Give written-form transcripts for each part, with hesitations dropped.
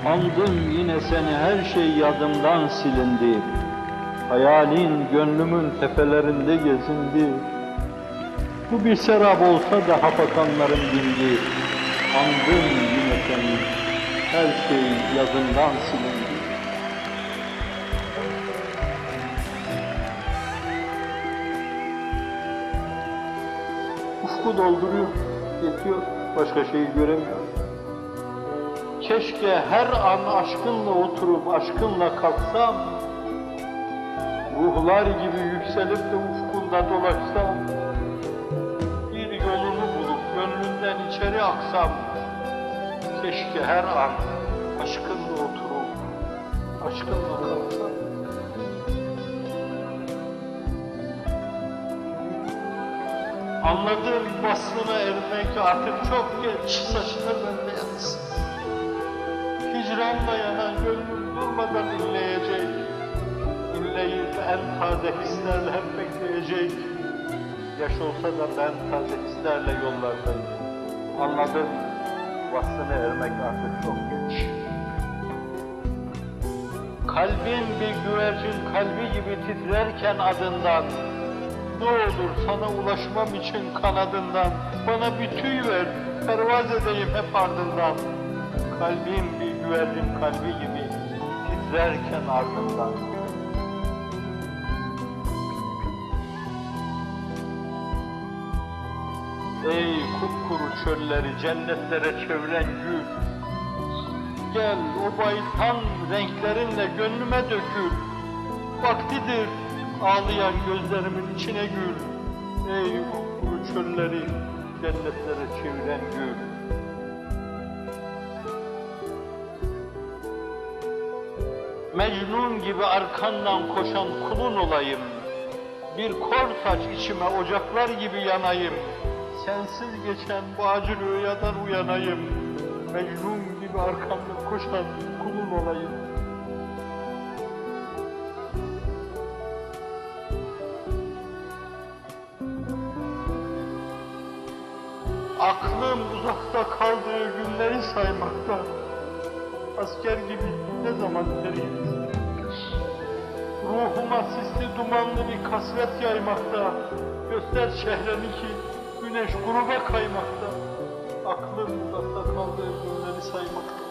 Andım yine seni, her şey yadımdan silindi. Hayalin gönlümün tepelerinde gezindi. Bu bir serap olsa da hafakanlarım dindi. Andım yine seni, her şey yadımdan silindi. Ufku dolduruyor, yetiyor, başka şeyi göremiyor. Keşke her an aşkınla oturup aşkınla kalksam, ruhlar gibi yükselip de ufkunda dolaşsam, bir yolunu bulup gönlünden içeri aksam, keşke her an aşkınla oturup aşkınla kalksam. Anladığım baslına ermek artık çok geç, saçını bembeyaz. Hicranla yanan gönlüm durmadan inleyecek. İnleyip en taze hislerle hep bekleyecek. Yaş olsa da ben taze hislerle yollardayım. Anladım, vaslına ermek artık çok geç. Kalbim bir güvercin kalbi gibi titrerken adından, ne olur sana ulaşmam için kanadından, bana bir tüy ver, pervaz edeyim hep ardından. Kalbim bir güvercin kalbi gibi titrerken ardından. Ey kupkuru çölleri cennetlere çeviren gül, gel o baytan renklerinle gönlüme dökül. Vaktidir ağlayan gözlerimin içine gül. Ey kupkuru çölleri cennetlere çeviren gül. Mecnun gibi arkandan koşan kulun olayım. Bir kor saç içime ocaklar gibi yanayım. Sensiz geçen bu acı rüyadan uyanayım. Mecnun gibi arkamdan koşan kulun olayım. Aklım uzakta kaldığı günleri saymakta. Asker gibi ne zaman teriyim? Ruhuma sisli dumanlı bir kasvet yaymakta. Göster çehreni ki güneş gruba kaymakta. Aklım uzakta kaldığı günleri saymakta.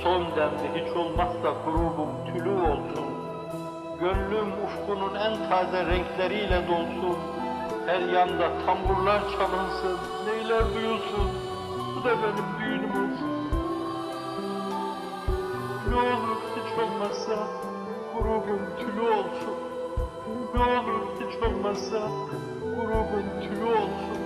Son demde hiç olmazsa grubum tülü olsun. Gönlüm ufkunun en taze renkleriyle dolsun. Her yanda tamburlar çalınsın, neyler duyulsun. Bu da benim düğünüm olsun. Ne olur hiç olmazsa grubun tülü olsun. Ne olur hiç olmazsa grubun tülü olsun.